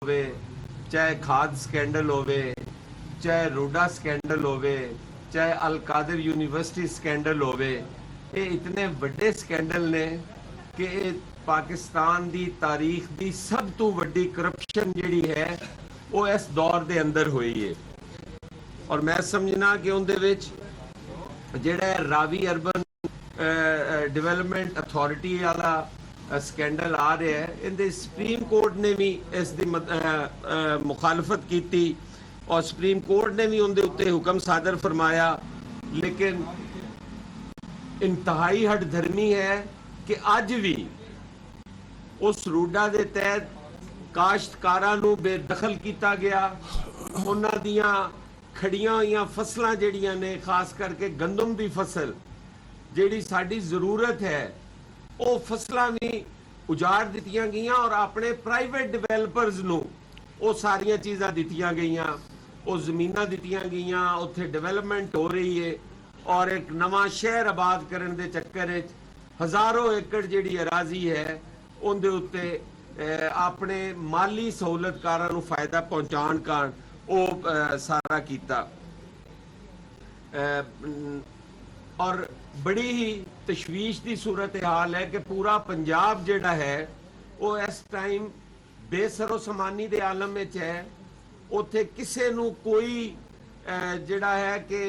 ہوئے، چاہے کھاد سکینڈل ہوئے، چاہے روڈا سکینڈل ہوئے، چاہے القادر یونیورسٹی سکینڈل ہوئے، یہ اتنے بڑے سکینڈل نے کہ پاکستان دی تاریخ دی سب تو وڈی کرپشن جیڑی ہے وہ اس دور دے اندر ہوئی ہے۔ اور میں سمجھنا کہ ان دے وچ جڑا ہے راوی اربن ڈیولپمنٹ اتھارٹی والا سکینڈل آ رہا ہے، ان دے سپریم کورٹ نے بھی اس دی مخالفت کیتی اور سپریم کورٹ نے بھی ان دے اتے حکم صادر فرمایا، لیکن انتہائی ہٹ دھرمی ہے کہ اج بھی اس روڈا دے تحت کاشتکاراں نو بے دخل کیتا گیا، انہاں دیاں کھڑیاں ہوئیاں فصلاں جڑیاں نے خاص کر کے گندم دی فصل جیڑی ساڈی ضرورت ہے وہ فصلاں بھی اجاڑ دتیاں گئیاں اور اپنے پرائیویٹ ڈیویلپرز نو وہ ساریاں چیزاں دتیاں گئیاں، وہ زمیناں دتیاں گئیاں، اتھے ڈیولپمنٹ ہو رہی ہے اور ایک نواں شہر آباد کرن دے چکر وچ ہزاروں ایکڑ جیڑی اراضی ہے ان دے اتے اپنے مالی سہولت کاراں نو فائدہ پہنچان کان او سارا کیتا۔ اور بڑی ہی تشویش دی صورتحال ہے کہ پورا پنجاب جڑا ہے وہ اس ٹائم بے سر و سمانی دے عالم وچ ہے، اوتھے کسے نو کوئی جڑا ہے کہ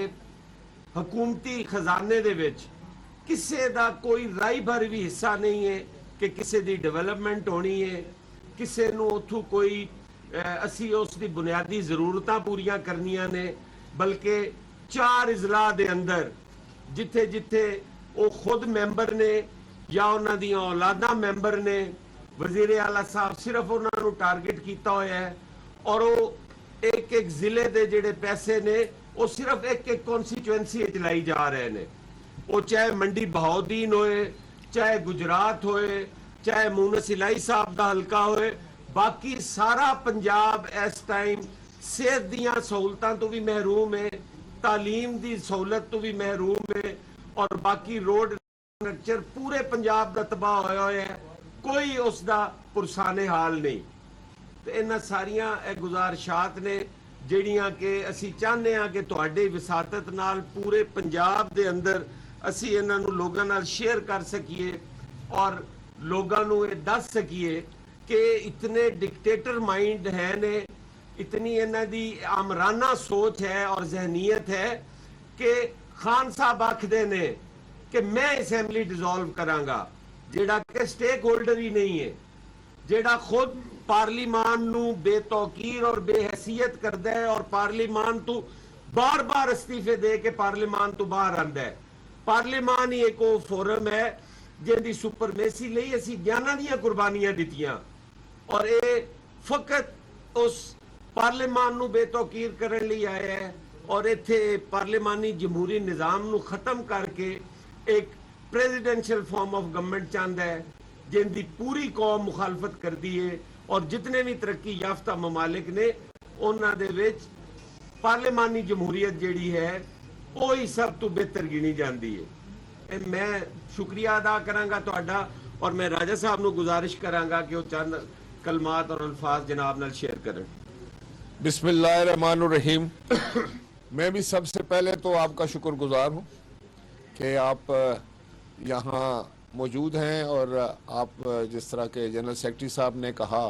حکومتی خزانے دے وچ کسے دا کوئی رائی بھر بھی حصہ نہیں ہے کہ کسے دی ڈیولپمنٹ ہونی ہے، کسے نو اتھو کوئی اسی اس دی بنیادی ضرورتاں پوریاں کرنیاں نے، بلکہ 4 اضلاع دے اندر جتھے جتھے وہ خود ممبر نے یا انہاں دیاں اولاداں ممبر نے، وزیر اعلیٰ صاحب صرف انہاں نو ٹارگٹ کیتا ہویا ہے اور وہ ایک ایک ضلع دے جڑے پیسے نے وہ صرف ایک ایک کانسٹیچوئنسی چلائی جا رہے ہیں، وہ چاہے منڈی بہاؤدین ہوئے، چاہے گجرات ہوئے، چاہے مونس الہی صاحب دا حلقہ ہوئے، باقی سارا پنجاب اس ٹائم صحت دیاں سہولتاں تو بھی محروم ہے، تعلیم دی سہولت تو بھی محروم ہے، اور باقی روڈ اسٹرکچر پورے پنجاب دا تباہ ہویا ہے، کوئی اس دا پرسان حال نہیں۔ تو انہاں ساریاں گزارشات نے جڑیاں کہ اسی چاہنے ہاں کہ تہاڈی وساطت نال پورے پنجاب دے اندر اسی انہاں نو لوگاں نال شیئر کر سکیے اور لوگاں نو یہ دس سکیے کہ اتنے ڈکٹیٹر مائنڈ ہے نے، اتنی انہاں دی آمرانہ سوچ ہے اور ذہنیت ہے کہ خان صاحب آکھدے نے کہ میں اسمبلی ڈیزالو کراں گا، جیڑا کہ سٹیک ہولڈر ہی نہیں ہے، جیڑا خود پارلیمان نو بے توقیر اور بے حیثیت کردا ہے اور پارلیمان تو بار بار استعفے دے کے پارلیمان تو باہر آندا ہے۔ پارلیمان ہی ایک وہ فورم ہے جن دی سپرمیسی لئی اسی جاناں دیاں قربانیاں دتیاں اور اے فقط اس پارلیمان نو بے توقیر کرن لئی آیا ہے اور ایتھے پارلیمانی جمہوری نظام نو ختم کر کے ایک پریزیڈنشل فارم آف گورنمنٹ چاہتا ہے جن دی پوری قوم مخالفت کردی ہے، اور جتنے بھی ترقی یافتہ ممالک نے انہاں دے وچ پارلیمانی جمہوریت جیڑی ہے وہی سب تو بہتر گنی جاندی ہے۔ میں شکریہ ادا کراں گا تہاڈا اور میں راجہ صاحب نو گزارش کراں گا کہ وہ چند کلمات اور الفاظ جناب نال شیئر کریں۔ بسم اللہ الرحمن الرحیم۔ میں بھی سب سے پہلے تو آپ کا شکر گزار ہوں کہ آپ یہاں موجود ہیں، اور آپ جس طرح کے جنرل سیکرٹری صاحب نے کہا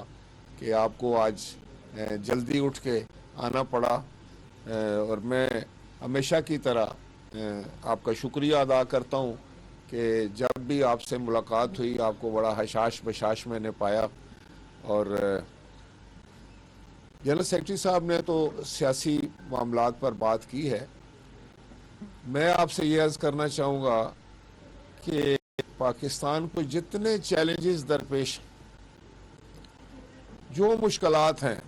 کہ آپ کو آج جلدی اٹھ کے آنا پڑا، اور میں ہمیشہ کی طرح آپ کا شکریہ ادا کرتا ہوں کہ جب بھی آپ سے ملاقات ہوئی آپ کو بڑا حشاش بشاش میں نے پایا، اور جنرل سیکرٹری صاحب نے تو سیاسی معاملات پر بات کی ہے۔ میں آپ سے یہ عرض کرنا چاہوں گا کہ پاکستان کو جتنے چیلنجز درپیش، جو مشکلات ہیں،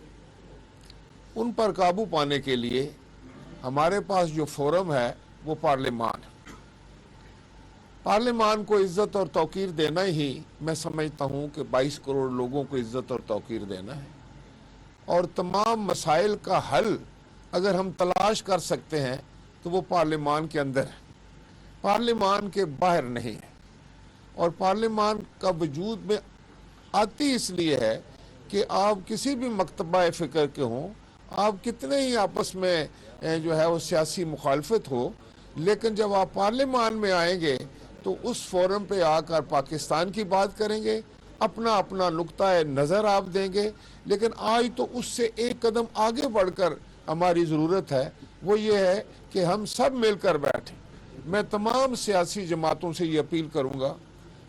ان پر قابو پانے کے لیے ہمارے پاس جو فورم ہے وہ پارلیمان کو عزت اور توقیر دینا ہی میں سمجھتا ہوں کہ 22 کروڑ لوگوں کو عزت اور توقیر دینا ہے، اور تمام مسائل کا حل اگر ہم تلاش کر سکتے ہیں تو وہ پارلیمان کے اندر ہے، پارلیمان کے باہر نہیں ہے۔ اور پارلیمان کا وجود میں آتی اس لیے ہے کہ آپ کسی بھی مکتبہ فکر کے ہوں، آپ کتنے ہی آپس میں جو ہے وہ سیاسی مخالفت ہو، لیکن جب آپ پارلیمان میں آئیں گے تو اس فورم پہ آ کر پاکستان کی بات کریں گے، اپنا اپنا نقطہ نظر آپ دیں گے. لیکن آج تو اس سے ایک قدم آگے بڑھ کر ہماری ضرورت ہے، وہ یہ ہے کہ ہم سب مل کر بیٹھیں. میں تمام سیاسی جماعتوں سے یہ اپیل کروں گا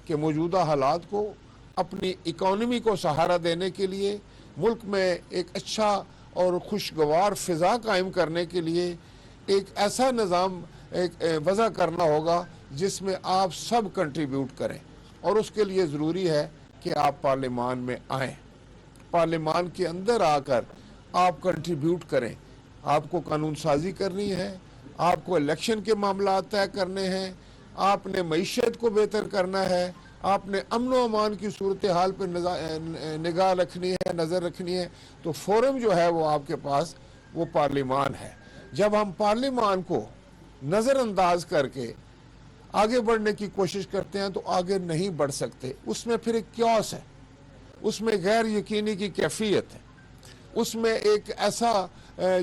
کہ موجودہ حالات کو، اپنی اکانومی کو سہارا دینے کے لیے، ملک میں ایک اچھا اور خوشگوار فضا قائم کرنے کے لیے ایک ایسا نظام وضع کرنا ہوگا جس میں آپ سب کنٹریبیوٹ کریں. اور اس کے لیے ضروری ہے کہ آپ پارلیمان میں آئیں، پارلیمان کے اندر آ کر آپ کنٹریبیوٹ کریں. آپ کو قانون سازی کرنی ہے، آپ کو الیکشن کے معاملات طے کرنے ہیں، آپ نے معیشت کو بہتر کرنا ہے، آپ نے امن و امان کی صورتحال پہ نگاہ رکھنی ہے، نظر رکھنی ہے. تو فورم جو ہے وہ آپ کے پاس وہ پارلیمان ہے. جب ہم پارلیمان کو نظر انداز کر کے آگے بڑھنے کی کوشش کرتے ہیں تو آگے نہیں بڑھ سکتے. اس میں پھر ایک کیوس ہے، اس میں غیر یقینی کی کیفیت ہے، اس میں ایک ایسا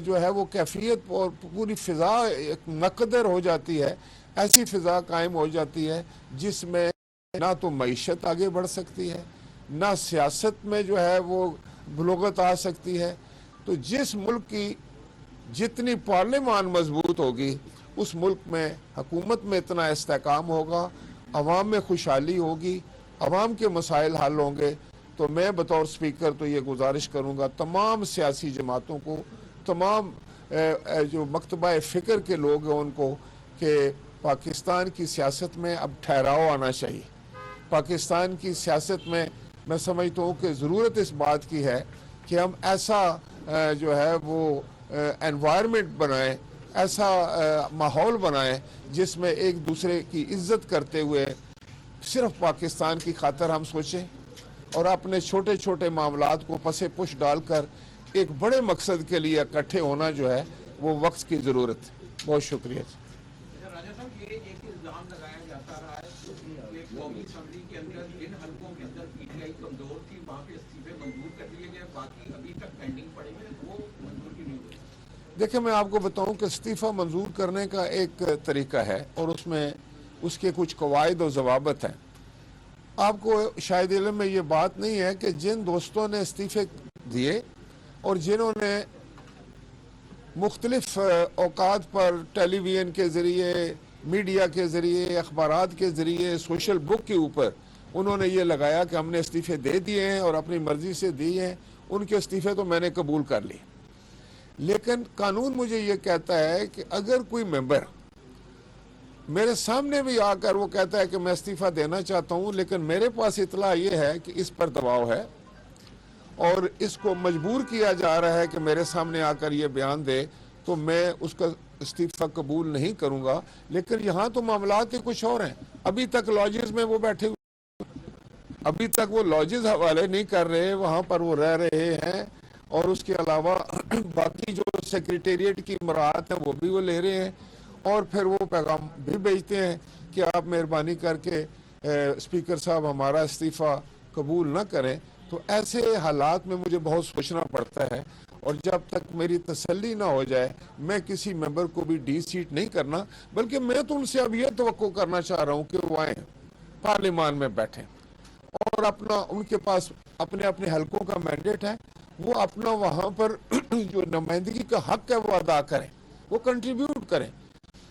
جو ہے وہ کیفیت اور پوری فضا ایک مقدر ہو جاتی ہے، ایسی فضا قائم ہو جاتی ہے جس میں نہ تو معیشت آگے بڑھ سکتی ہے، نہ سیاست میں جو ہے وہ بلوغت آ سکتی ہے. تو جس ملک کی جتنی پارلیمان مضبوط ہوگی، اس ملک میں حکومت میں اتنا استحکام ہوگا، عوام میں خوشحالی ہوگی، عوام کے مسائل حل ہوں گے. تو میں بطور سپیکر تو یہ گزارش کروں گا تمام سیاسی جماعتوں کو، تمام جو مکتبہ فکر کے لوگ ہیں ان کو، کہ پاکستان کی سیاست میں اب ٹھہراؤ آنا چاہیے. پاکستان کی سیاست میں سمجھتا ہوں کہ ضرورت اس بات کی ہے کہ ہم ایسا جو ہے وہ انوائرمنٹ بنائیں، ایسا ماحول بنائیں جس میں ایک دوسرے کی عزت کرتے ہوئے صرف پاکستان کی خاطر ہم سوچیں، اور اپنے چھوٹے چھوٹے معاملات کو پس پش ڈال کر ایک بڑے مقصد کے لیے اکٹھے ہونا جو ہے وہ وقت کی ضرورت ہے. بہت شکریہ. راجہ صاحب، یہ ایک الزام لگایا جاتا رہا ہے کہ قومی اسمبلی کے اندر جن حلقوں کے اندر پی ٹی آئی کمزور تھی وہاں کے استعفے منظور کر لیے گئے، باقی ابھی تک پینڈنگ پڑے ہوئے، وہ منظور کی نہیں ہوئے. دیکھیں، میں آپ کو بتاؤں کہ استعفیٰ منظور کرنے کا ایک طریقہ ہے اور اس میں اس کے کچھ قواعد و ضوابط ہیں. آپ کو شاید علم میں یہ بات نہیں ہے کہ جن دوستوں نے استعفے دیے اور جنہوں نے مختلف اوقات پر ٹیلی ویژن کے ذریعے، میڈیا کے ذریعے، اخبارات کے ذریعے، سوشل بک کے اوپر انہوں نے یہ لگایا کہ ہم نے استعفے دے دیے ہیں اور اپنی مرضی سے دیے ہیں، ان کے استعفے تو میں نے قبول کر لیے. لیکن قانون مجھے یہ کہتا ہے کہ اگر کوئی ممبر میرے سامنے بھی آ کر وہ کہتا ہے کہ میں استعفیٰ دینا چاہتا ہوں، لیکن میرے پاس اطلاع یہ ہے کہ اس پر دباؤ ہے اور اس کو مجبور کیا جا رہا ہے کہ میرے سامنے آ کر یہ بیان دے، تو میں اس کا استعفیٰ قبول نہیں کروں گا. لیکن یہاں تو معاملات کے کچھ اور ہیں. ابھی تک لاجز میں وہ بیٹھے ہوئے، ابھی تک وہ لاجز حوالے نہیں کر رہے، وہاں پر وہ رہ رہے ہیں. اور اس کے علاوہ باقی جو سیکریٹریٹ کی مراعات ہیں وہ بھی وہ لے رہے ہیں، اور پھر وہ پیغام بھی بھیجتے ہیں کہ آپ مہربانی کر کے اسپیکر صاحب ہمارا استعفیٰ قبول نہ کریں. تو ایسے حالات میں مجھے بہت سوچنا پڑتا ہے، اور جب تک میری تسلی نہ ہو جائے میں کسی ممبر کو بھی ڈی سیٹ نہیں کرنا. بلکہ میں تو ان سے اب یہ توقع کرنا چاہ رہا ہوں کہ وہ آئیں، پارلیمان میں بیٹھیں، اور اپنا ان کے پاس اپنے اپنے حلقوں کا مینڈیٹ ہے، وہ اپنا وہاں پر جو نمائندگی کا حق ہے وہ ادا کریں، وہ کنٹریبیوٹ کریں.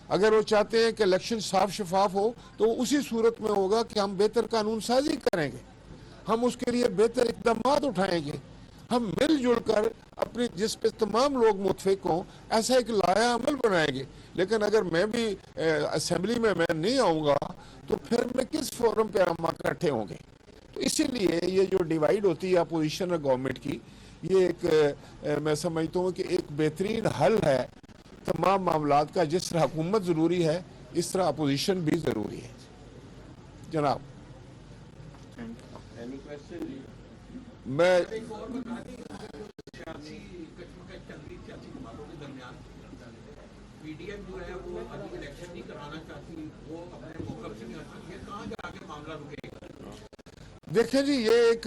اگر وہ چاہتے ہیں کہ الیکشن صاف شفاف ہو تو اسی صورت میں ہوگا کہ ہم بہتر قانون سازی کریں گے، ہم اس کے لیے بہتر اقدامات اٹھائیں گے، ہم مل جل کر اپنی جس پہ تمام لوگ متفق ہوں ایسا ایک لایا عمل بنائیں گے. لیکن اگر میں بھی اسمبلی میں نہیں آؤں گا تو پھر میں کس فورم پہ ہم اکٹھے ہوں گے. تو اسی لیے یہ جو ڈیوائیڈ ہوتی ہے اپوزیشن اور گورنمنٹ کی، یہ ایک میں سمجھتا ہوں کہ ایک بہترین حل ہے تمام معاملات کا. جس طرح حکومت ضروری ہے اس طرح اپوزیشن بھی ضروری ہے. جناب میں پی ڈی ایم جو ہے وہ ابھی الیکشن نہیں کرانا چاہتی، وہ اپنے موقف سے نہیں ہٹ سکتی ہے، کہاں جا کے معاملہ رکے گا؟ دیکھیں جی، یہ ایک